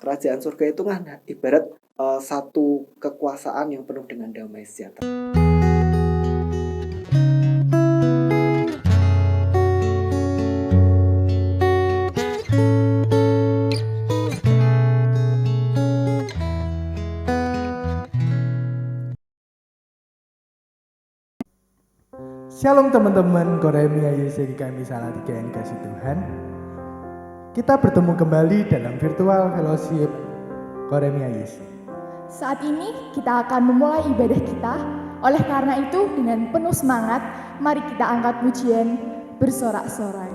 Kerajaan surga itu kan ibarat satu kekuasaan yang penuh dengan damai sejahtera. Shalom teman-teman, Koremia YC kami Salatiga yang kasih Tuhan. Kita bertemu kembali dalam virtual fellowship Koremia YC. Saat ini kita akan memulai ibadah kita. Oleh karena itu, dengan penuh semangat, mari kita angkat pujian bersorak-sorai.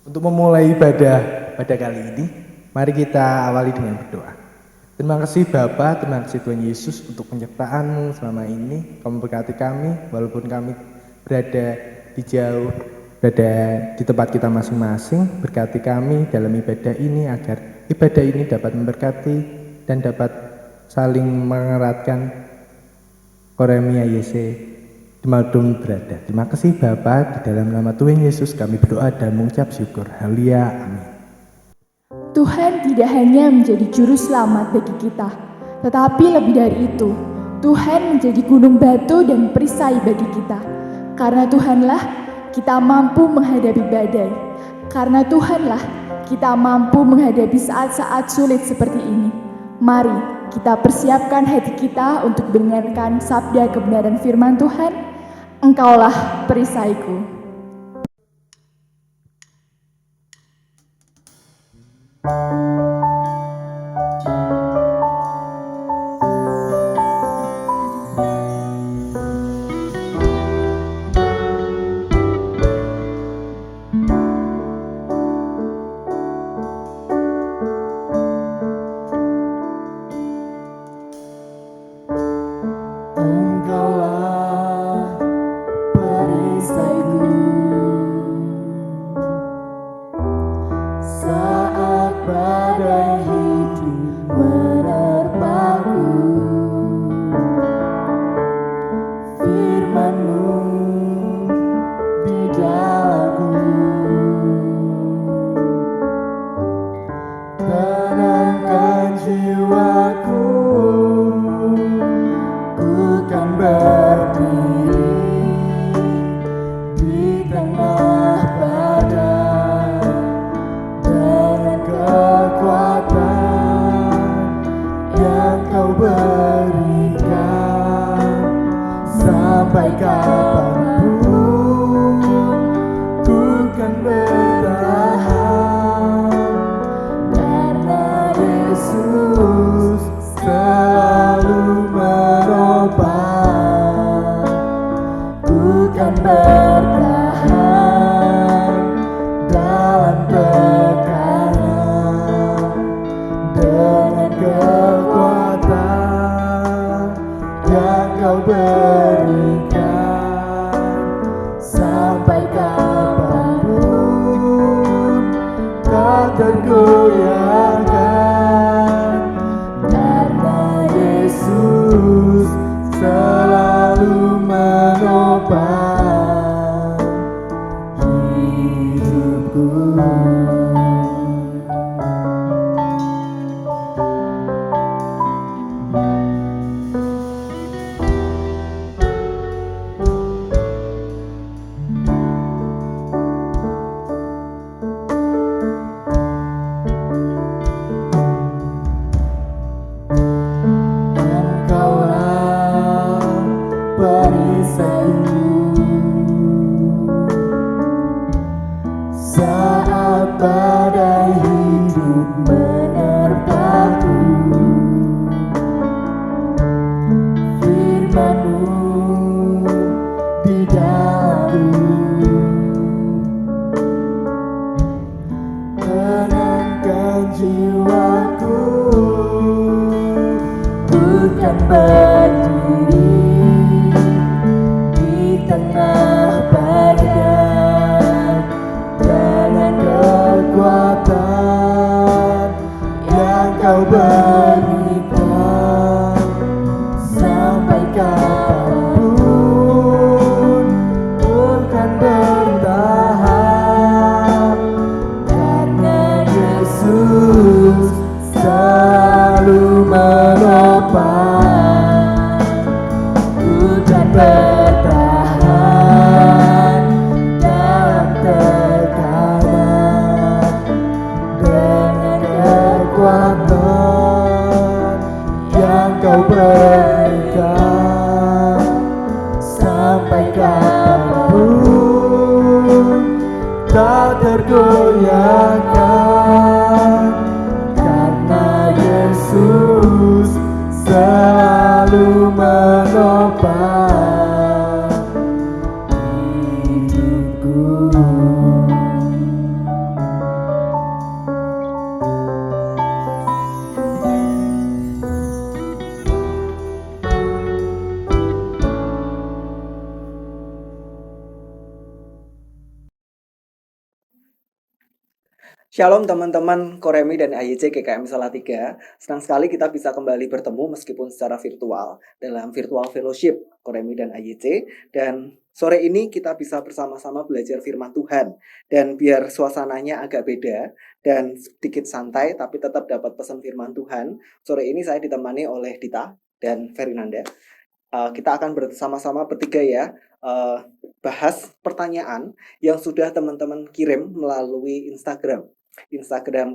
Untuk memulai ibadah pada kali ini, mari kita awali dengan berdoa. Terima kasih Bapa, terima kasih Tuhan Yesus untuk penyertaan-Mu selama ini. Kamu berkati kami, walaupun kami berada di jauh, berada di tempat kita masing-masing. Berkati kami dalam ibadah ini agar ibadah ini dapat memberkati dan dapat saling mengeratkan Koremia YC dimanapun berada. Terima kasih Bapa, di dalam nama Tuhan Yesus kami berdoa dan mengucap syukur. Haleluya, amin. Tuhan tidak hanya menjadi juru selamat bagi kita, tetapi lebih dari itu, Tuhan menjadi gunung batu dan perisai bagi kita. Karena Tuhanlah kita mampu menghadapi badai. Karena Tuhanlah kita mampu menghadapi saat-saat sulit seperti ini. Mari kita persiapkan hati kita untuk mendengarkan sabda kebenaran firman Tuhan. Engkaulah perisaiku. Engkaulah perisaiku saat badai hidup menerpaku. Firman-Mu di dalamku tenangkan jiwaku. Ku kan berdiri di tengah badai dengan kekuatan yang Kau berikan. Sampai kapanpun ku kan bertahan, karena Yesus selalu menopang. Ku kan bertahan dalam tekanan dengan kekuatan yang Kau berikan. Sampai kapanpun tak tergoyahkan, karena Yesus selalu menopang hidupku. Engkaulah perisaiku saat badai hidup menerpaku. Firman-Mu di dalamku tenangkan jiwaku. Ku kan berdiri di tengah badai dengan kekuatan yang Kau berikan. Sampai kapanpun ku kan bertahan, karena Yesus selalu menopang. Ku kan bertahan dalam tekanan dengan kekuatan yang Kau berikan. Sampai kapanpun tak tergoyahkan, karena Yesus selalu menopang hidupku. Shalom teman-teman Koremi dan AYC GKM Salatiga. Senang sekali kita bisa kembali bertemu meskipun secara virtual dalam virtual fellowship Koremi dan AYC. Dan sore ini kita bisa bersama-sama belajar firman Tuhan. Dan biar suasananya agak beda dan sedikit santai tapi tetap dapat pesan firman Tuhan, sore ini saya ditemani oleh Dita dan Ferinanda. Kita akan bersama-sama bertiga ya, bahas pertanyaan yang sudah teman-teman kirim melalui Instagram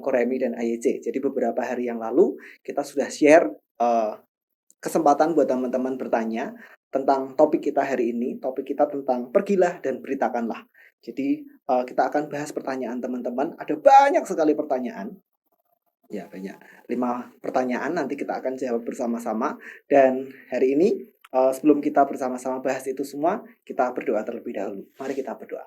Koremi dan AYC. Jadi beberapa hari yang lalu kita sudah share kesempatan buat teman-teman bertanya tentang topik kita hari ini. Topik kita tentang pergilah dan beritakanlah. Jadi kita akan bahas pertanyaan teman-teman. Ada banyak sekali pertanyaan. Ya, banyak. 5 pertanyaan nanti kita akan jawab bersama-sama. Dan hari ini sebelum kita bersama-sama bahas itu semua, kita berdoa terlebih dahulu. Mari kita berdoa.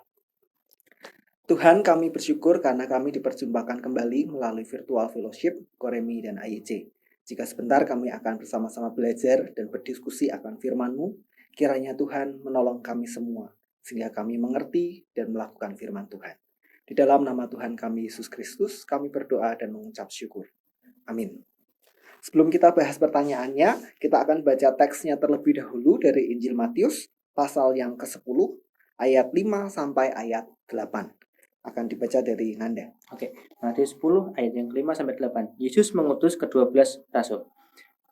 Tuhan, kami bersyukur karena kami diperjumpakan kembali melalui virtual fellowship Koremi dan AYC. Jika sebentar kami akan bersama-sama belajar dan berdiskusi akan firman-Mu, kiranya Tuhan menolong kami semua, sehingga kami mengerti dan melakukan firman Tuhan. Di dalam nama Tuhan kami Yesus Kristus, kami berdoa dan mengucap syukur. Amin. Sebelum kita bahas pertanyaannya, kita akan baca teksnya terlebih dahulu dari Injil Matius, pasal yang ke-10, ayat 5 sampai ayat 8. Akan dibaca dari Nanda. Oke, Matius 10 ayat yang ke-5 sampai 8. Yesus mengutus ke-12 rasul.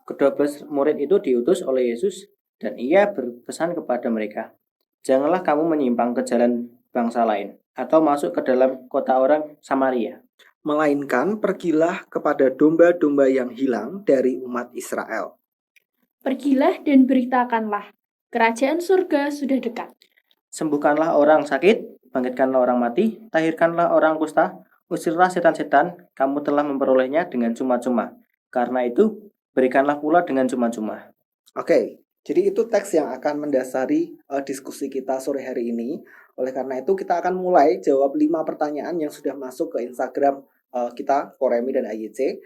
Ke-12 murid itu diutus oleh Yesus dan ia berpesan kepada mereka, "Janganlah kamu menyimpang ke jalan bangsa lain atau masuk ke dalam kota orang Samaria. Melainkan pergilah kepada domba-domba yang hilang dari umat Israel. Pergilah dan beritakanlah, kerajaan surga sudah dekat. Sembuhkanlah orang sakit, bangkitkanlah orang mati, tahirkanlah orang kusta, usirlah setan-setan, kamu telah memperolehnya dengan cuma-cuma. Karena itu, berikanlah pula dengan cuma-cuma." Oke, jadi itu teks yang akan mendasari diskusi kita sore hari ini. Oleh karena itu kita akan mulai jawab 5 pertanyaan yang sudah masuk ke Instagram kita, Koremi dan AYC.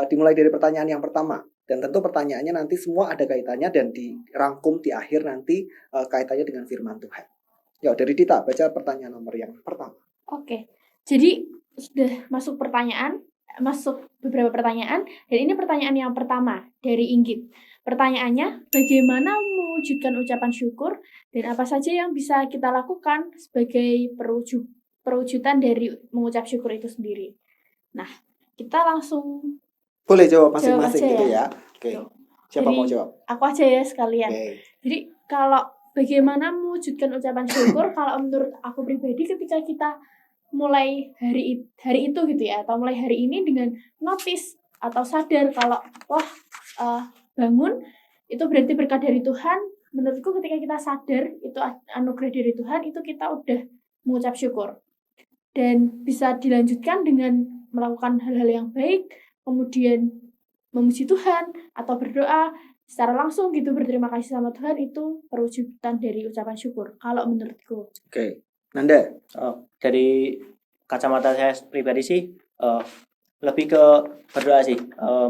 Dimulai dari pertanyaan yang pertama. Dan tentu pertanyaannya nanti semua ada kaitannya dan dirangkum di akhir nanti kaitannya dengan firman Tuhan. Ya, dari Dita, baca pertanyaan nomor yang pertama. Oke, jadi sudah masuk beberapa pertanyaan, dan ini pertanyaan yang pertama dari Inggit. Pertanyaannya, bagaimana mewujudkan ucapan syukur dan apa saja yang bisa kita lakukan sebagai perwujudan dari mengucap syukur itu sendiri. Nah, kita langsung Boleh jawab masing-masing Jawab aja gitu ya. ya. Oke. Tuh. Siapa Jadi, mau jawab? aku aja ya sekalian. Oke. Jadi kalau bagaimana mewujudkan ucapan syukur, kalau menurut aku pribadi ketika kita mulai hari itu gitu ya, atau mulai hari ini dengan notice atau sadar kalau bangun itu berarti berkat dari Tuhan. Menurutku ketika kita sadar itu anugerah dari Tuhan, itu kita udah mengucap syukur. Dan bisa dilanjutkan dengan melakukan hal-hal yang baik, kemudian memuji Tuhan atau berdoa secara langsung gitu, berterima kasih sama Tuhan, itu perwujudan dari ucapan syukur kalau menurutku. Oke. Nanda. Dari kacamata saya pribadi sih, lebih ke berdoa sih,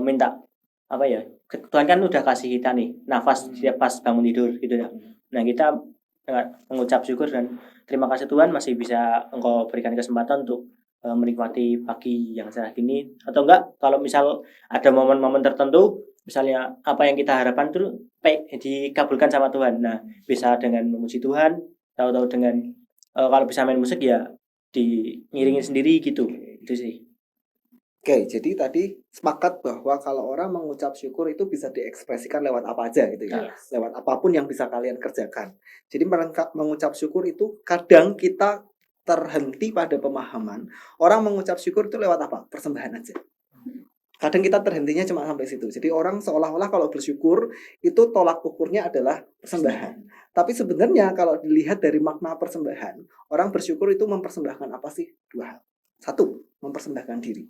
minta apa ya, Tuhan kan udah kasih kita nih nafas setiap pas bangun tidur gitu ya. Nah, kita mengucap syukur dan terima kasih Tuhan masih bisa Engkau berikan kesempatan untuk menikmati pagi yang cerah gini. Atau enggak, kalau misal ada momen-momen tertentu, misalnya apa yang kita harapkan itu dikabulkan sama Tuhan. Nah, bisa dengan memuji Tuhan, tahu-tahu dengan kalau bisa main musik ya dingiringin sendiri gitu. Itu sih. Oke, jadi tadi sepakat bahwa kalau orang mengucap syukur itu bisa diekspresikan lewat apa aja gitu ya. Yes. Lewat apapun yang bisa kalian kerjakan. Jadi mengucap syukur itu kadang kita terhenti pada pemahaman orang mengucap syukur itu lewat apa? Persembahan aja. Kadang kita terhentinya cuma sampai situ. Jadi orang seolah-olah kalau bersyukur itu tolak ukurnya adalah persembahan. Tapi sebenarnya kalau dilihat dari makna persembahan, orang bersyukur itu mempersembahkan apa sih? 2 hal. 1, mempersembahkan diri.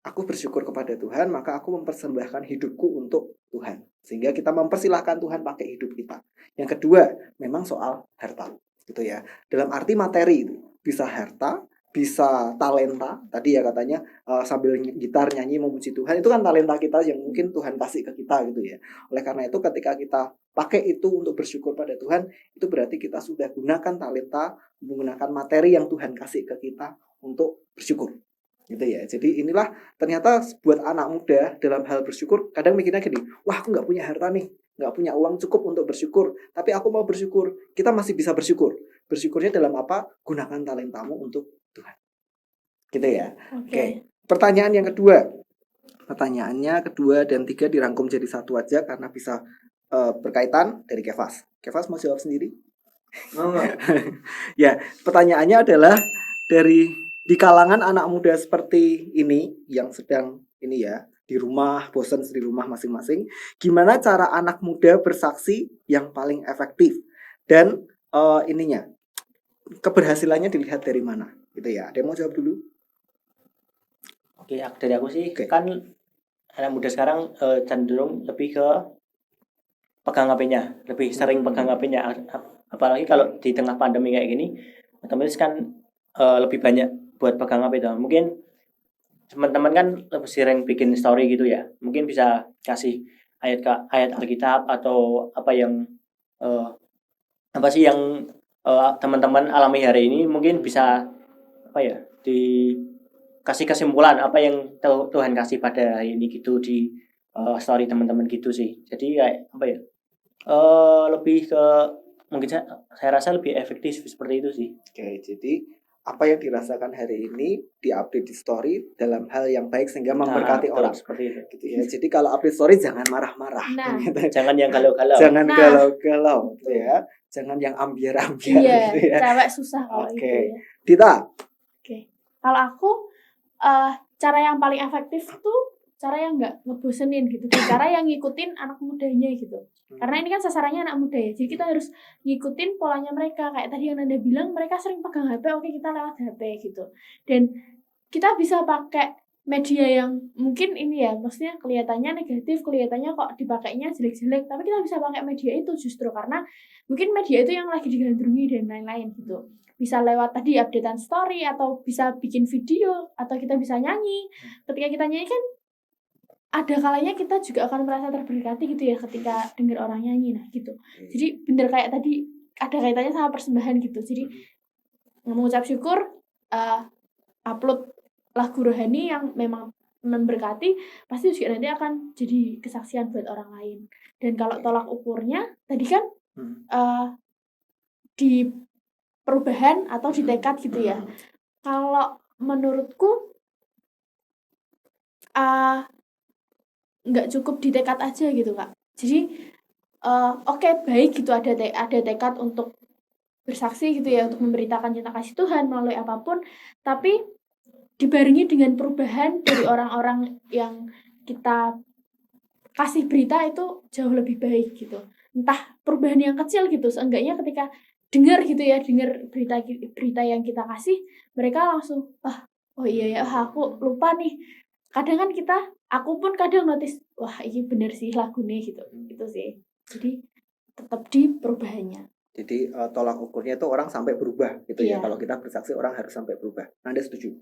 Aku bersyukur kepada Tuhan, maka aku mempersembahkan hidupku untuk Tuhan. Sehingga kita mempersilahkan Tuhan pakai hidup kita. Yang kedua, memang soal harta. Gitu ya. Dalam arti materi itu. Bisa harta, bisa talenta. Tadi ya katanya sambil gitar nyanyi memuji Tuhan. Itu kan talenta kita yang mungkin Tuhan kasih ke kita gitu ya. Oleh karena itu ketika kita pakai itu untuk bersyukur pada Tuhan, itu berarti kita sudah gunakan talenta, menggunakan materi yang Tuhan kasih ke kita untuk bersyukur. Gitu ya. Jadi inilah ternyata buat anak muda dalam hal bersyukur kadang mikirnya gini, wah aku nggak punya harta nih, nggak punya uang cukup untuk bersyukur, tapi aku mau bersyukur. Kita masih bisa bersyukur. Bersyukurnya dalam apa? Gunakan talentamu untuk Tuhan. Gitu ya. Oke. Pertanyaan yang kedua. Pertanyaannya kedua dan 3 dirangkum jadi satu aja karena bisa berkaitan dari Kefas. Kefas mau jawab sendiri? Ya, pertanyaannya adalah di kalangan anak muda seperti ini yang sedang ini ya di rumah, bosan di rumah masing-masing, gimana cara anak muda bersaksi yang paling efektif dan keberhasilannya dilihat dari mana gitu ya. Ada yang mau jawab dulu? Oke, dari aku sih Oke. kan anak muda sekarang cenderung lebih ke pegang HP-nya, lebih sering pegang HP-nya. Apalagi kalau di tengah pandemi kayak gini, otomatis kan lebih banyak buat pegang HP itu. Mungkin teman-teman kan lebih sering bikin story gitu ya. Mungkin bisa kasih ayat Alkitab atau apa yang eh, apa sih yang teman-teman alami hari ini, mungkin bisa apa ya dikasih kesimpulan apa yang Tuhan kasih pada hari ini gitu di story teman-teman gitu sih. Jadi kayak apa ya lebih ke mungkin saya rasa lebih efektif seperti itu sih. Oke, jadi apa yang dirasakan hari ini diupdate di story dalam hal yang baik sehingga memberkati Betul, orang. seperti itu. Gitu ya. Jadi kalau update story jangan marah-marah. Nah. Gitu. Jangan yang galau-galau. Jangan Nah. galau-galau gitu ya. Jangan yang ambiar-ambiar Iya, gitu ya. cewek susah kalau Oke. itu ya. Dita, Oke. Kalau aku cara yang paling efektif tuh cara yang nggak ngebosenin gitu. Cara yang ngikutin anak mudanya gitu. Karena ini kan sasarannya anak muda ya. Jadi kita harus ngikutin polanya mereka. Kayak tadi yang Nanda bilang, mereka sering pegang HP, oke kita lewat HP gitu. Dan kita bisa pakai media yang mungkin ini ya, maksudnya kelihatannya negatif, kelihatannya kok dipakainya jelek-jelek, tapi kita bisa pakai media itu justru karena mungkin media itu yang lagi digandrungi dan lain-lain gitu. Bisa lewat tadi updatean story, atau bisa bikin video, atau kita bisa nyanyi. Ketika kita nyanyi kan ada kalanya kita juga akan merasa terberkati gitu ya ketika dengar orang nyanyi, nah gitu. Jadi bener kayak tadi ada kaitannya sama persembahan gitu. Jadi mengucap syukur, upload lagu rohani yang memang memberkati, pasti juga nanti akan jadi kesaksian buat orang lain. Dan kalau tolak ukurnya tadi kan di perubahan atau di tekad gitu ya. Kalau menurutku nggak cukup di tekad aja gitu Kak. Jadi oke, baik gitu ada tekad untuk bersaksi gitu ya, untuk memberitakan cinta kasih Tuhan melalui apapun, tapi dibarengi dengan perubahan dari orang-orang yang kita kasih berita itu jauh lebih baik gitu. Entah perubahan yang kecil gitu, seenggaknya ketika dengar gitu ya, dengar berita yang kita kasih, mereka langsung oh iya ya, aku lupa nih. Kadang kan aku pun kadang notice, wah ini bener sih lagunya gitu. Gitu sih. Jadi tetap di perubahannya. jadi tolak ukurnya itu orang sampai berubah gitu ya. Iya. Kalau kita bersaksi orang harus sampai berubah. Anda setuju?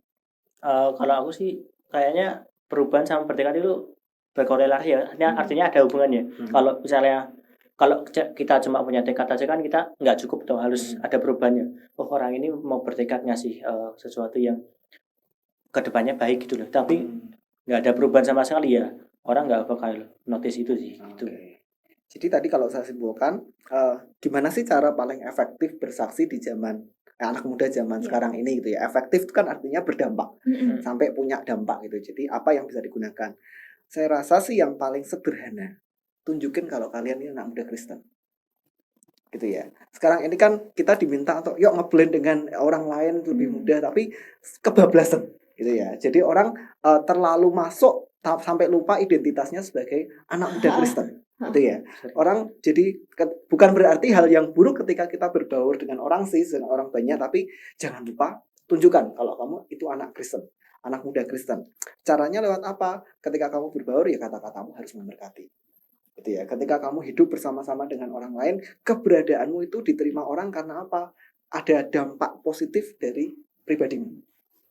Kalau aku sih kayaknya perubahan sama bertekad itu berkorelasi ya. Artinya ada hubungannya. Kalau misalnya kalau kita cuma punya tekad aja kan kita nggak cukup dong, harus ada perubahannya. Oh, orang ini mau bertekad ngasih sesuatu yang kedepannya baik gitu loh. Tapi nggak ada perubahan sama sekali ya, orang nggak bakal notice itu sih. Gitu. Jadi tadi kalau saya simpulkan, gimana sih cara paling efektif bersaksi di zaman anak muda zaman sekarang ini gitu ya. Efektif itu kan artinya berdampak, sampai punya dampak gitu. Jadi apa yang bisa digunakan? Saya rasa sih yang paling sederhana, tunjukin kalau kalian ini anak muda Kristen. Gitu ya. Sekarang ini kan kita diminta untuk yuk ngeblend dengan orang lain lebih mudah, tapi kebablasan gitu ya. Jadi orang terlalu masuk sampai lupa identitasnya sebagai anak muda Kristen. Gitu ya. Orang jadi bukan berarti hal yang buruk ketika kita berbaur dengan orang dengan orang banyak, tapi jangan lupa tunjukkan kalau kamu itu anak Kristen, anak muda Kristen. Caranya lewat apa? Ketika kamu berbaur ya kata-katamu harus memberkati. Gitu ya. Ketika kamu hidup bersama-sama dengan orang lain, keberadaanmu itu diterima orang karena apa? Ada dampak positif dari pribadimu.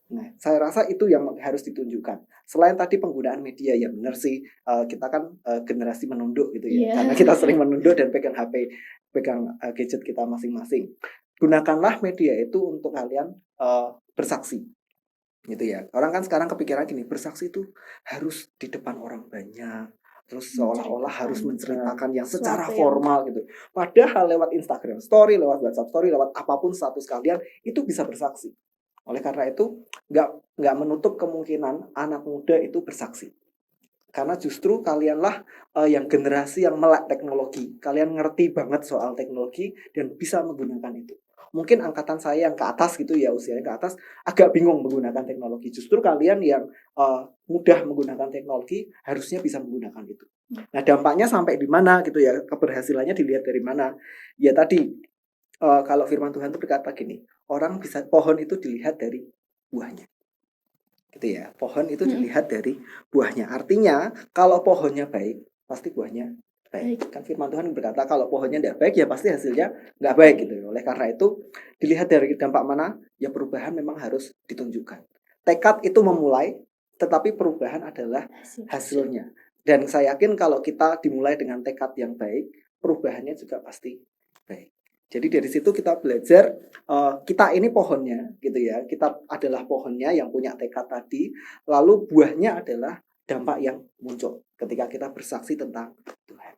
Nah, saya rasa itu yang harus ditunjukkan. Selain tadi penggunaan media, ya benar sih, kita kan generasi menunduk gitu ya. Karena kita sering menunduk dan pegang HP, pegang gadget kita masing-masing. Gunakanlah media itu untuk kalian bersaksi. Gitu ya. Orang kan sekarang kepikiran gini, bersaksi itu harus di depan orang banyak. Terus seolah-olah harus menceritakan yang secara formal gitu. Padahal lewat Instagram story, lewat WhatsApp story, lewat apapun status kalian itu bisa bersaksi. Oleh karena itu nggak menutup kemungkinan anak muda itu bersaksi. Karena justru kalianlah yang generasi yang melek teknologi. Kalian ngerti banget soal teknologi dan bisa menggunakan itu. Mungkin angkatan saya yang ke atas gitu ya, usianya ke atas, agak bingung menggunakan teknologi. Justru kalian yang mudah menggunakan teknologi harusnya bisa menggunakan itu. Nah, dampaknya sampai di mana gitu ya, keberhasilannya dilihat dari mana. Ya tadi, kalau firman Tuhan itu berkata gini, pohon itu dilihat dari buahnya. gitu ya. Pohon itu dilihat dari buahnya. Artinya kalau pohonnya baik, pasti buahnya baik. Kan firman Tuhan berkata kalau pohonnya tidak baik ya pasti hasilnya nggak baik gitu. Oleh karena itu dilihat dari dampak mana, ya perubahan memang harus ditunjukkan. Tekad itu memulai, tetapi perubahan adalah hasilnya. Dan saya yakin kalau kita dimulai dengan tekad yang baik, perubahannya juga pasti baik. Jadi dari situ kita belajar kita ini pohonnya gitu ya. Kita adalah pohonnya yang punya tekad tadi. Lalu buahnya adalah dampak yang muncul ketika kita bersaksi tentang Tuhan.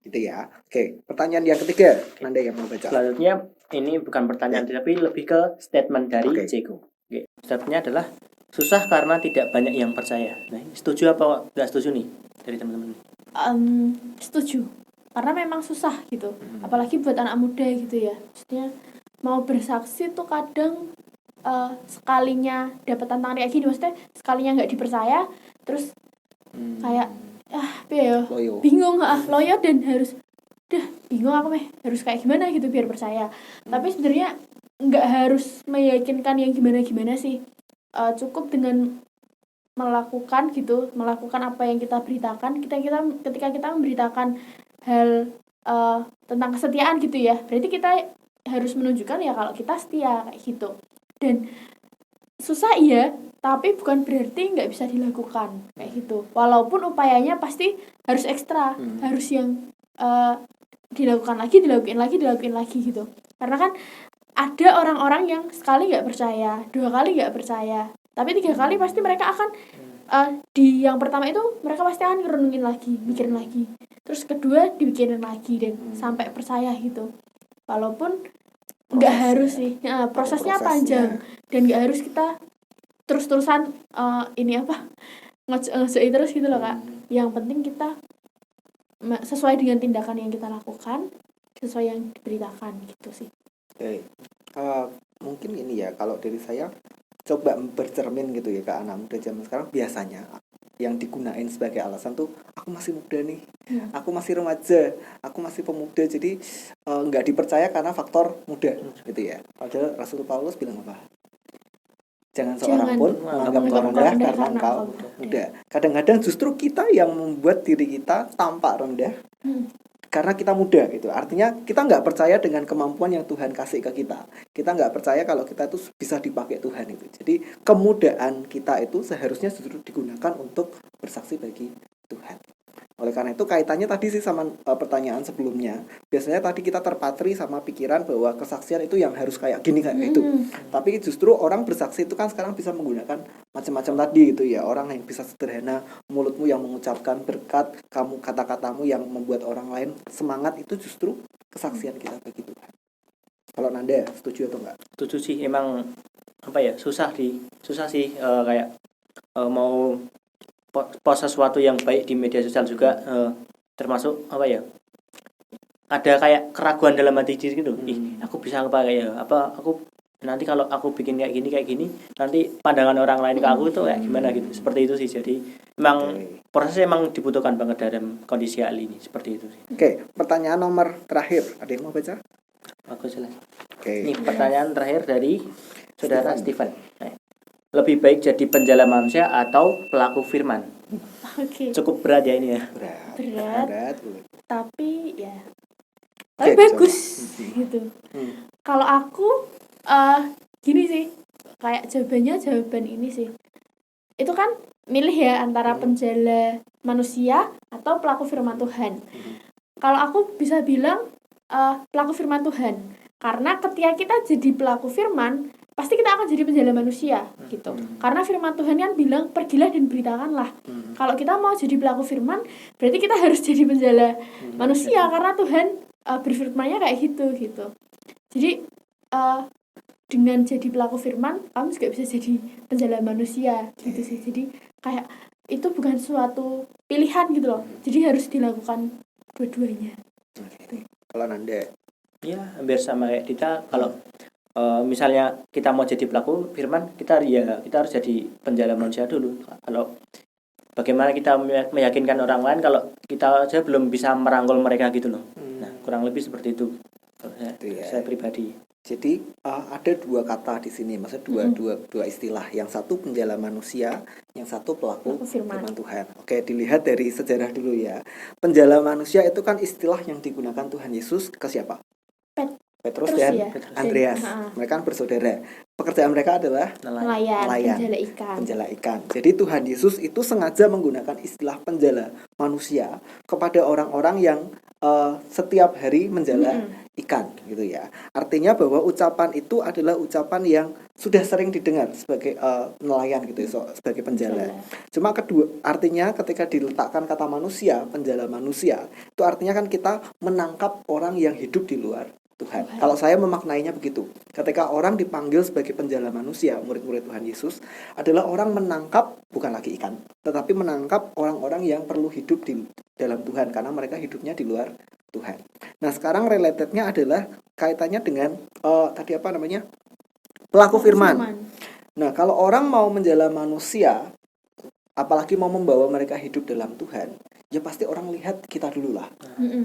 Gitu ya. Oke, pertanyaan yang ketiga, Nanda yang mau baca. Selanjutnya ini bukan pertanyaan tapi lebih ke statement dari Oke. Ceko. Oke. Statementnya adalah susah karena tidak banyak yang percaya. Nah, setuju apa nggak setuju nih dari teman-teman? Setuju, karena memang susah gitu, apalagi buat anak muda gitu ya. Maksudnya mau bersaksi tuh kadang sekalinya dapat tantangan kayak gini, maksudnya sekalinya nggak dipercaya, terus kayak apa ya, Loyo. bingung, loyo dan harus bingung aku harus kayak gimana gitu biar percaya. Tapi sebenarnya nggak harus meyakinkan yang gimana-gimana sih. Cukup dengan melakukan apa yang kita beritakan. Ketika kita memberitakan hal tentang kesetiaan gitu ya, berarti kita harus menunjukkan ya kalau kita setia kayak gitu. Dan susah iya, tapi bukan berarti nggak bisa dilakukan kayak gitu. Walaupun upayanya pasti harus ekstra, harus yang dilakukan lagi gitu. Karena kan ada orang-orang yang sekali nggak percaya, 2 kali nggak percaya, tapi 3 kali pasti mereka akan di yang pertama itu mereka pasti akan ngerenungin lagi, mikirin lagi, terus kedua dipikirin lagi dan sampai percaya gitu. Walaupun nggak harus sih, prosesnya panjang dan nggak harus kita terus-terusan ngejek terus gitu loh Kak. Yang penting kita sesuai dengan tindakan yang kita lakukan, sesuai yang diberitakan gitu sih. Oke. Mungkin ini ya, kalau dari saya coba bercermin gitu ya ke anak muda zaman sekarang, biasanya yang digunain sebagai alasan tuh aku masih muda nih, aku masih remaja, aku masih pemuda, jadi nggak dipercaya karena faktor muda gitu ya. Padahal Rasul Paulus bilang apa? Jangan seorang pun menganggap engkau rendah karena engkau muda. Kadang-kadang justru kita yang membuat diri kita tampak rendah karena kita muda gitu. Artinya kita nggak percaya dengan kemampuan yang Tuhan kasih ke kita. Kita nggak percaya kalau kita itu bisa dipakai Tuhan itu. Jadi kemudaan kita itu seharusnya justru digunakan untuk bersaksi bagi Tuhan. Oleh karena itu kaitannya tadi sih sama pertanyaan sebelumnya. Biasanya tadi kita terpatri sama pikiran bahwa kesaksian itu yang harus kayak gini kayak itu. Tapi justru orang bersaksi itu kan sekarang bisa menggunakan macam-macam tadi gitu ya. Orang yang bisa sederhana, mulutmu yang mengucapkan berkat, kamu kata-katamu yang membuat orang lain semangat, itu justru kesaksian kita bagi Tuhan. Kalau Nanda setuju atau enggak? Setuju sih, emang susah sih kayak mau post sesuatu yang baik di media sosial juga, termasuk ada kayak keraguan dalam hati diri gitu. Aku bisa aku nanti kalau aku bikin kayak gini nanti pandangan orang lain ke aku itu kayak gimana gitu. Seperti itu sih. Jadi memang prosesnya emang dibutuhkan banget dalam kondisi hal ini, seperti itu sih. Oke, pertanyaan nomor terakhir, ada yang mau baca? Aku jelas. Oke. Ini pertanyaan terakhir dari saudara Stephen. Lebih baik jadi penjala manusia atau pelaku firman? Oke. Cukup berat ya ini ya. Berat. Tapi Oke, bagus gitu. Kalau aku gini sih, kayak jawaban ini sih. Itu kan milih ya antara penjala manusia atau pelaku firman Tuhan. Kalau aku bisa bilang pelaku firman Tuhan, karena ketika kita jadi pelaku firman, pasti kita akan jadi penjala manusia gitu. Karena firman Tuhan kan bilang pergilah dan beritakanlah. Kalau kita mau jadi pelaku firman, berarti kita harus jadi penjala manusia, karena Tuhan berfirmannya kayak gitu. Jadi dengan jadi pelaku firman, kamu juga bisa jadi penjala manusia gitu sih. Jadi kayak itu bukan suatu pilihan gitu loh. Jadi harus dilakukan dua-duanya. Kalau Nanda? Ya, hampir sama kayak Dita. Kalau misalnya kita mau jadi pelaku firman, kita harus jadi penjala manusia dulu. Kalau bagaimana kita meyakinkan orang lain kalau kita aja belum bisa merangkul mereka gitu loh. Nah, kurang lebih seperti itu. Kalau saya pribadi. Jadi ada dua kata di sini, maksudnya dua istilah. Yang satu penjala manusia, yang satu pelaku Pelaku firman. firman Tuhan. Oke, dilihat dari sejarah dulu ya. Penjala manusia itu kan istilah yang digunakan Tuhan Yesus ke siapa? Petrus Terus dan ya, Andreas. dan, Mereka kan bersaudara. Pekerjaan mereka adalah nelayan, Nelayan. penjala ikan. penjala ikan. Jadi Tuhan Yesus itu sengaja menggunakan istilah penjala manusia kepada orang-orang yang setiap hari menjala ikan gitu ya. Artinya bahwa ucapan itu adalah ucapan yang sudah sering didengar sebagai nelayan gitu ya, sebagai penjala. Cuma kedua artinya ketika diletakkan kata manusia, penjala manusia, itu artinya kan kita menangkap orang yang hidup di luar Tuhan. Kalau saya memaknainya begitu. Ketika orang dipanggil sebagai penjala manusia, murid-murid Tuhan Yesus adalah orang menangkap bukan lagi ikan, tetapi menangkap orang-orang yang perlu hidup di dalam Tuhan karena mereka hidupnya di luar Tuhan. Nah, sekarang relatednya adalah kaitannya dengan tadi apa namanya? Pelaku firman. Nah, kalau orang mau menjala manusia, apalagi mau membawa mereka hidup dalam Tuhan, ya pasti orang lihat kita dulu lah.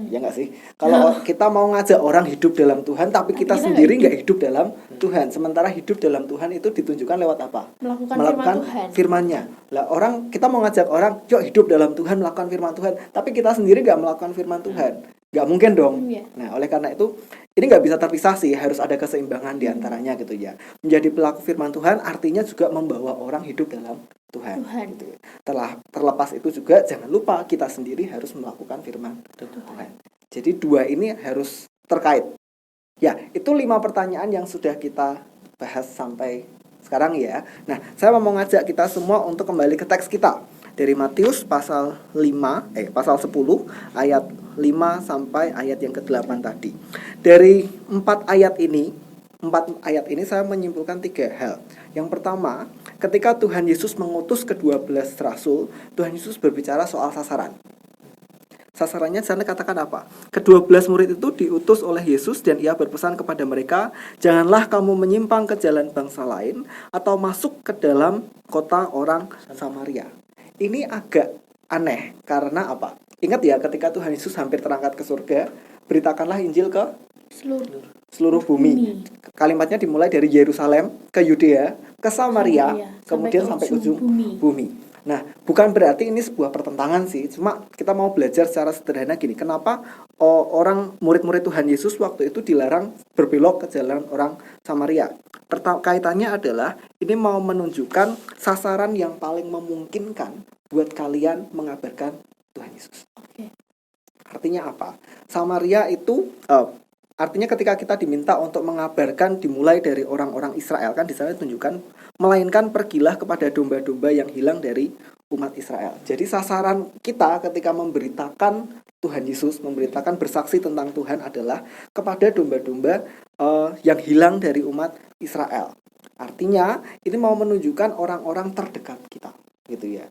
Ya nggak sih? Kalau kita mau ngajak orang hidup dalam Tuhan, tapi kita kita sendiri nggak hidup dalam Tuhan. Sementara hidup dalam Tuhan itu ditunjukkan lewat apa? Melakukan firman Tuhan. firman-Nya. Lah kita mau ngajak orang, yuk hidup dalam Tuhan, melakukan firman Tuhan, tapi kita sendiri nggak melakukan firman Tuhan. Nggak mungkin dong. Iya. Nah, oleh karena itu ini nggak bisa terpisah sih, harus ada keseimbangan di antaranya gitu ya. Menjadi pelaku firman Tuhan artinya juga membawa orang hidup dalam Tuhan. Gitu. Terlepas itu juga jangan lupa kita sendiri harus melakukan firman Tuhan. Jadi dua ini harus terkait. Ya, itu 5 pertanyaan yang sudah kita bahas sampai sekarang ya. Nah, saya mau ngajak kita semua untuk kembali ke teks kita. Dari Matius pasal 10 ayat 5 sampai ayat yang ke-8 tadi. Dari 4 ayat ini saya menyimpulkan 3 hal. Yang pertama, ketika Tuhan Yesus mengutus ke-12 rasul, Tuhan Yesus berbicara soal sasaran. Sasarannya sana katakan apa? Ke-12 murid itu diutus oleh Yesus dan ia berpesan kepada mereka, janganlah kamu menyimpang ke jalan bangsa lain atau masuk ke dalam kota orang Samaria. Ini agak aneh karena apa? Ingat ya, ketika Tuhan Yesus hampir terangkat ke surga, beritakanlah Injil ke seluruh bumi. Kalimatnya dimulai dari Yerusalem ke Yudea, ke Samaria, kemudian sampai ujung bumi. Nah, bukan berarti ini sebuah pertentangan sih. Cuma kita mau belajar secara sederhana gini. Kenapa orang murid-murid Tuhan Yesus waktu itu dilarang berbelok ke jalan orang Samaria? Kaitannya adalah ini mau menunjukkan sasaran yang paling memungkinkan buat kalian mengabarkan Tuhan Yesus. Artinya apa? Samaria itu artinya ketika kita diminta untuk mengabarkan dimulai dari orang-orang Israel, kan di sana ditunjukkan, melainkan pergilah kepada domba-domba yang hilang dari umat Israel. Jadi sasaran kita ketika memberitakan Tuhan Yesus, memberitakan bersaksi tentang Tuhan adalah kepada domba-domba yang hilang dari umat Israel. Artinya ini mau menunjukkan orang-orang terdekat kita, gitu ya.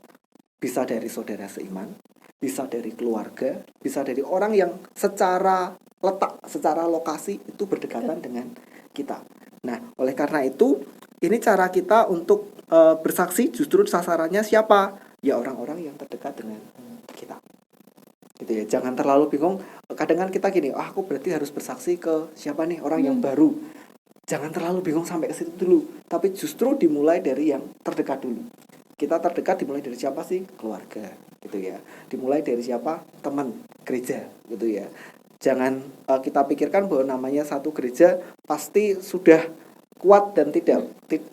Bisa dari saudara seiman, bisa dari keluarga, bisa dari orang yang secara letak, secara lokasi itu berdekatan dengan kita. Nah, oleh karena itu, ini cara kita untuk bersaksi justru sasarannya siapa? Ya orang-orang yang terdekat dengan kita. Gitu ya. Jangan terlalu bingung. Kadang kan kita gini, aku berarti harus bersaksi ke siapa nih, orang yang baru. Jangan terlalu bingung sampai ke situ dulu. Tapi justru dimulai dari yang terdekat dulu. Kita terdekat dimulai dari siapa sih? Keluarga, gitu ya. Dimulai dari siapa? Teman gereja, gitu ya. Jangan kita pikirkan bahwa namanya satu gereja pasti sudah kuat dan tidak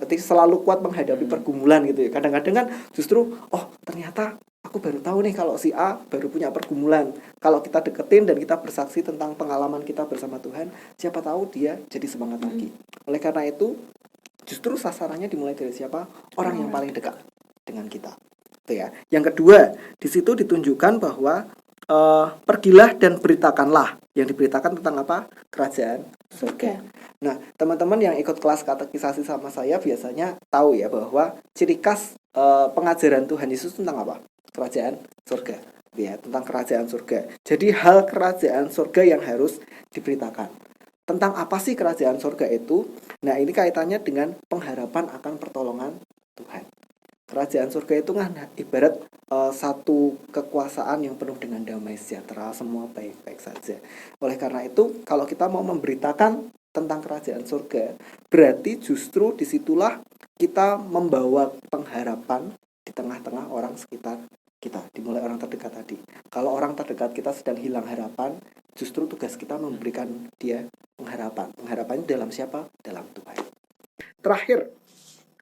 selalu kuat menghadapi pergumulan, gitu ya. Kadang-kadang kan justru ternyata aku baru tahu nih kalau si A baru punya pergumulan. Kalau kita deketin dan kita bersaksi tentang pengalaman kita bersama Tuhan, siapa tahu dia jadi semangat lagi. Oleh karena itu, justru sasarannya dimulai dari siapa? Orang yang paling dekat dengan kita. Itu ya. Yang kedua, di situ ditunjukkan bahwa pergilah dan beritakanlah. Yang diberitakan tentang apa? Kerajaan surga. Nah, teman-teman yang ikut kelas katekisasi sama saya biasanya tahu ya bahwa ciri khas pengajaran Tuhan Yesus tentang apa? Kerajaan surga. Ya, tentang kerajaan surga. Jadi hal kerajaan surga yang harus diberitakan. Tentang apa sih kerajaan surga itu? Nah, ini kaitannya dengan pengharapan akan pertolongan Tuhan. Kerajaan surga itu kan ibarat satu kekuasaan yang penuh dengan damai sejahtera, semua baik-baik saja. Oleh karena itu, kalau kita mau memberitakan tentang kerajaan surga, berarti justru disitulah kita membawa pengharapan di tengah-tengah orang sekitar kita, dimulai orang terdekat tadi. Kalau orang terdekat kita sedang hilang harapan, justru tugas kita memberikan dia pengharapan. Pengharapannya dalam siapa? Dalam Tuhan. Terakhir,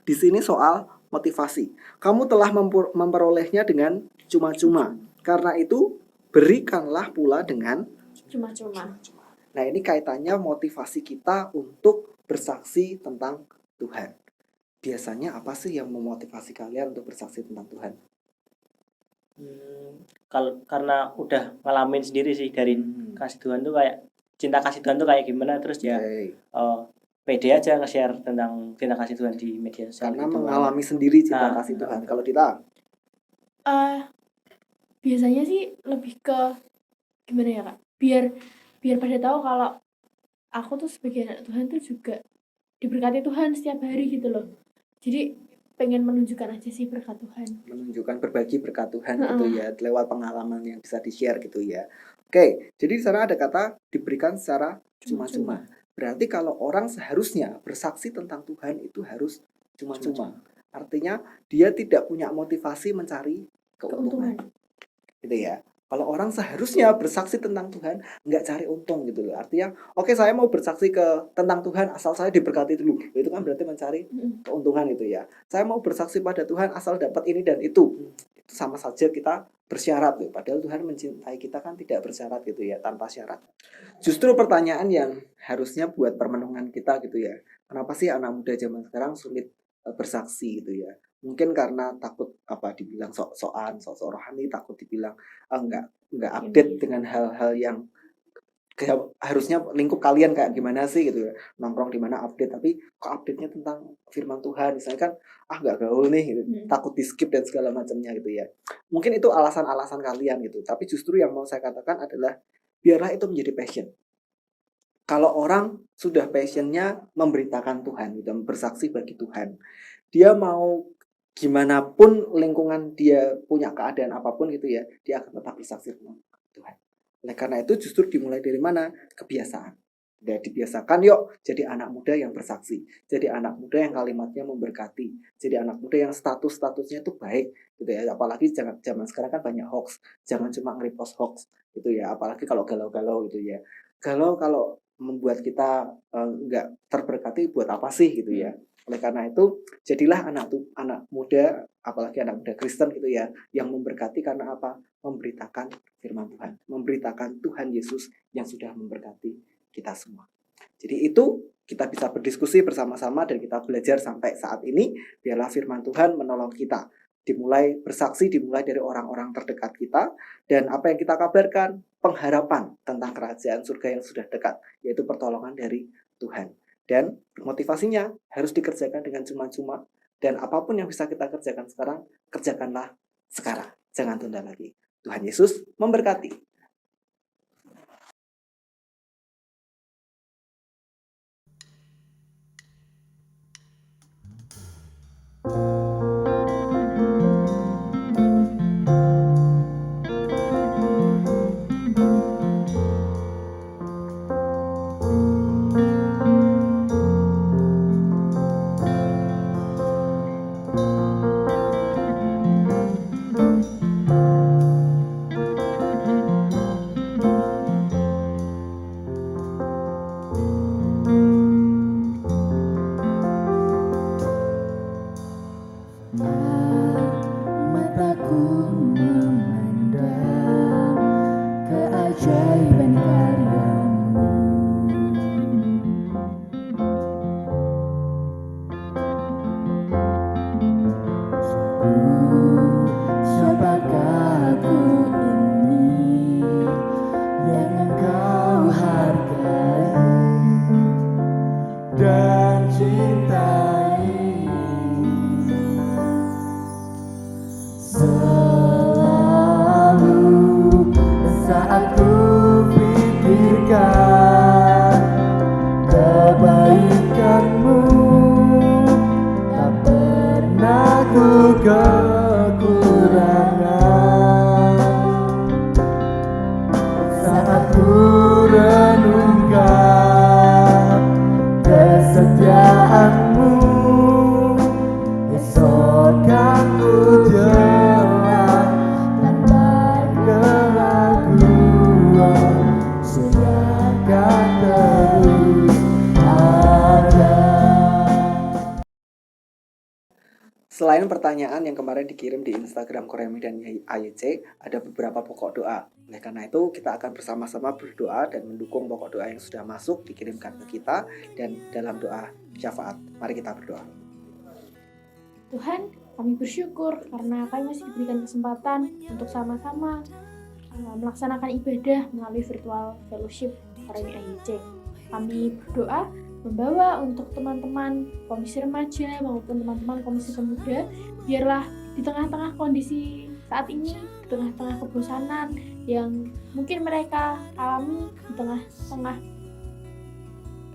di sini soal motivasi. Kamu telah memperolehnya dengan cuma-cuma. Karena itu, berikanlah pula dengan Cuma-cuma. Nah, ini kaitannya motivasi kita untuk bersaksi tentang Tuhan. Biasanya apa sih yang memotivasi kalian untuk bersaksi tentang Tuhan? Karena udah ngalamin sendiri sih dari kasih Tuhan tuh kayak cinta kasih Tuhan tuh kayak gimana, terus ya Oke. pede aja nge-share tentang cinta kasih Tuhan di media sosial Karena gitu. mengalami sendiri cinta Nah, kasih Tuhan. Kalau Dita, Biasanya sih lebih ke gimana ya Kak? Biar pada tahu kalau aku tuh sebagai anak Tuhan tuh juga diberkati Tuhan setiap hari gitu loh. Jadi pengen menunjukkan aja sih berkat Tuhan. menunjukkan berbagi berkat Tuhan gitu ya, lewat pengalaman yang bisa di-share gitu ya. Oke, jadi di sana ada kata diberikan secara cuma-cuma. Berarti kalau orang seharusnya bersaksi tentang Tuhan itu harus cuma-cuma. Artinya dia tidak punya motivasi mencari keuntungan. Gitu ya. Kalau orang seharusnya bersaksi tentang Tuhan nggak cari untung gitu loh. Artinya, oke, saya mau bersaksi tentang Tuhan asal saya diberkati dulu. Itu kan berarti mencari keuntungan gitu ya. Saya mau bersaksi pada Tuhan asal dapat ini dan itu. Itu sama saja kita bersyarat loh. Padahal Tuhan mencintai kita kan tidak bersyarat gitu ya, tanpa syarat. Justru pertanyaan yang harusnya buat permenungan kita gitu ya. Kenapa sih anak muda zaman sekarang sulit bersaksi gitu ya? Mungkin karena takut dibilang sok-sokan, sok-sok rohani, takut dibilang enggak update dengan hal-hal yang harusnya lingkup kalian kayak gimana sih gitu ya, nongkrong di mana update, tapi kok update-nya tentang firman Tuhan misalnya kan enggak gaul nih gitu. Takut di skip dan segala macamnya gitu ya. Mungkin itu alasan-alasan kalian gitu, tapi justru yang mau saya katakan adalah biarlah itu menjadi passion. Kalau orang sudah passionnya memberitakan Tuhan gitu, bersaksi bagi Tuhan, dia mau gimana pun lingkungan dia punya keadaan apapun gitu ya, dia akan tetap bersaksi tentang Tuhan. Oleh karena itu justru dimulai dari mana? Kebiasaan. Ya, dibiasakan yuk jadi anak muda yang bersaksi, jadi anak muda yang kalimatnya memberkati, jadi anak muda yang statusnya itu baik gitu ya. Apalagi zaman sekarang kan banyak hoax, jangan cuma nge-repost hoax gitu ya. Apalagi kalau galau-galau gitu ya. Kalau membuat kita nggak terberkati, buat apa sih gitu ya. Oleh karena itu, jadilah anak muda, apalagi anak muda Kristen gitu ya, yang memberkati karena apa? Memberitakan firman Tuhan, memberitakan Tuhan Yesus yang sudah memberkati kita semua. Jadi itu kita bisa berdiskusi bersama-sama dan kita belajar sampai saat ini, biarlah firman Tuhan menolong kita. Dimulai bersaksi, dimulai dari orang-orang terdekat kita, dan apa yang kita kabarkan, pengharapan tentang kerajaan surga yang sudah dekat, yaitu pertolongan dari Tuhan. Dan motivasinya harus dikerjakan dengan cuma-cuma. Dan apapun yang bisa kita kerjakan sekarang, kerjakanlah sekarang. Jangan tunda lagi. Tuhan Yesus memberkati. Mataku memandang keajaiban karyamu. Siapakah aku ini yang engkau hargai dan cintai? Selalu saat ku pikirkan kebaikanmu, tak pernah ku kekurangan. Saat ku renungkan kesetiaanmu esok aku jalan tanpa keraguan, serahkan terus ada. Selain pertanyaan yang kemarin dikirim di Instagram Koremi dan AYC, ada beberapa pokok doa. Oleh karena itu, kita akan bersama-sama berdoa dan mendukung pokok doa yang sudah masuk dikirimkan ke kita dan dalam doa syafaat. Mari kita berdoa. Tuhan, kami bersyukur karena kami masih diberikan kesempatan untuk sama-sama melaksanakan ibadah melalui virtual fellowship Koremi AYC. Kami berdoa membawa untuk teman-teman komisi remaja maupun teman-teman komisi pemuda, biarlah di tengah-tengah kondisi saat ini, di tengah-tengah kebosanan yang mungkin mereka alami, di tengah-tengah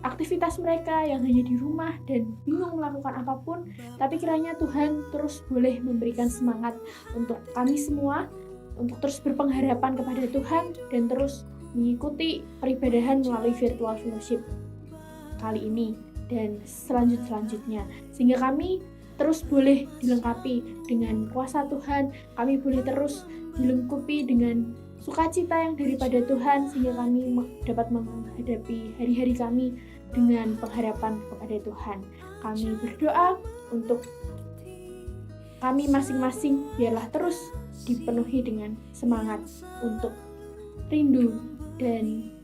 aktivitas mereka yang hanya di rumah dan bingung melakukan apapun, tapi kiranya Tuhan terus boleh memberikan semangat untuk kami semua untuk terus berpengharapan kepada Tuhan dan terus mengikuti peribadahan melalui virtual fellowship kali ini dan selanjutnya, sehingga kami terus boleh dilengkapi dengan kuasa Tuhan, kami boleh terus dilengkapi dengan sukacita yang daripada Tuhan, sehingga kami dapat menghadapi hari-hari kami dengan pengharapan kepada Tuhan. Kami berdoa untuk kami masing-masing, biarlah terus dipenuhi dengan semangat untuk rindu dan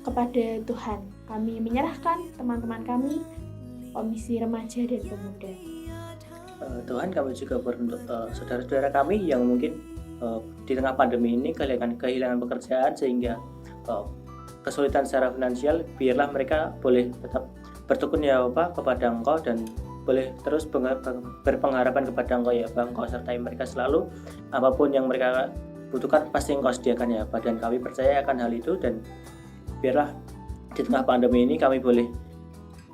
kepada Tuhan. Kami menyerahkan teman-teman kami, komisi remaja dan pemuda. Tuhan, kami juga berdoa saudara-saudara kami yang mungkin di tengah pandemi ini kehilangan pekerjaan sehingga kesulitan secara finansial, biarlah mereka boleh tetap bertekun ya Bapak kepada Engkau dan boleh terus berpengharapan kepada Engkau ya Bapak. Engkau sertai mereka selalu, apapun yang mereka butuhkan pasti Engkau sediakan ya Bapak, dan kami percaya akan hal itu, dan biarlah di tengah pandemi ini kami boleh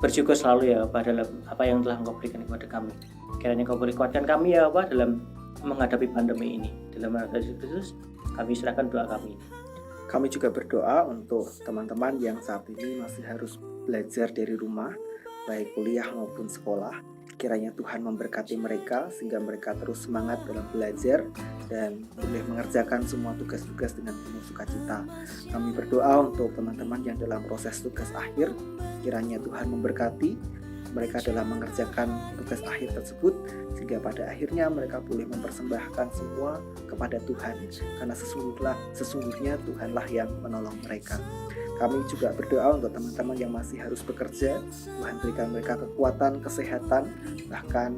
bersyukur selalu ya Bapak dalam apa yang telah Engkau berikan kepada kami. Kiranya Engkau boleh kuatkan kami ya Bapak dalam menghadapi pandemi ini. Dalam nama Yesus Kristus kami serahkan doa kami. Kami juga berdoa untuk teman-teman yang saat ini masih harus belajar dari rumah, baik kuliah maupun sekolah. Kiranya Tuhan memberkati mereka sehingga mereka terus semangat dalam belajar dan boleh mengerjakan semua tugas-tugas dengan penuh sukacita. Kami berdoa untuk teman-teman yang dalam proses tugas akhir, kiranya Tuhan memberkati mereka dalam mengerjakan tugas akhir tersebut, sehingga pada akhirnya mereka boleh mempersembahkan semua kepada Tuhan, karena sesungguhnya Tuhanlah yang menolong mereka. Kami juga berdoa untuk teman-teman yang masih harus bekerja, Tuhan berikan mereka kekuatan, kesehatan, bahkan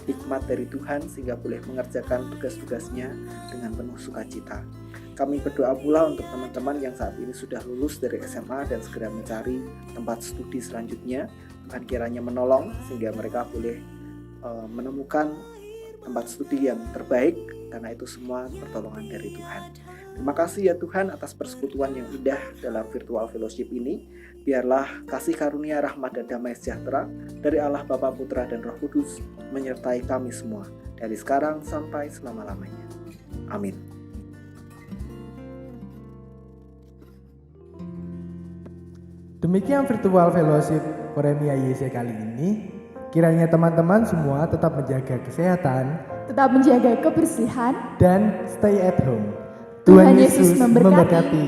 hikmat dari Tuhan sehingga boleh mengerjakan tugas-tugasnya dengan penuh sukacita. Kami berdoa pula untuk teman-teman yang saat ini sudah lulus dari SMA dan segera mencari tempat studi selanjutnya. Tuhan kiranya menolong sehingga mereka boleh menemukan tempat studi yang terbaik, karena itu semua pertolongan dari Tuhan. Terima kasih ya Tuhan atas persekutuan yang indah dalam virtual fellowship ini. Biarlah kasih karunia, rahmat dan damai sejahtera dari Allah Bapa, Putra dan Roh Kudus menyertai kami semua dari sekarang sampai selama-lamanya. Amin. Demikian virtual fellowship Koremi AYC kali ini. Kiranya teman-teman semua tetap menjaga kesehatan, Tetap menjaga kebersihan. dan stay at home. Tuhan Yesus memberkati. memberkati.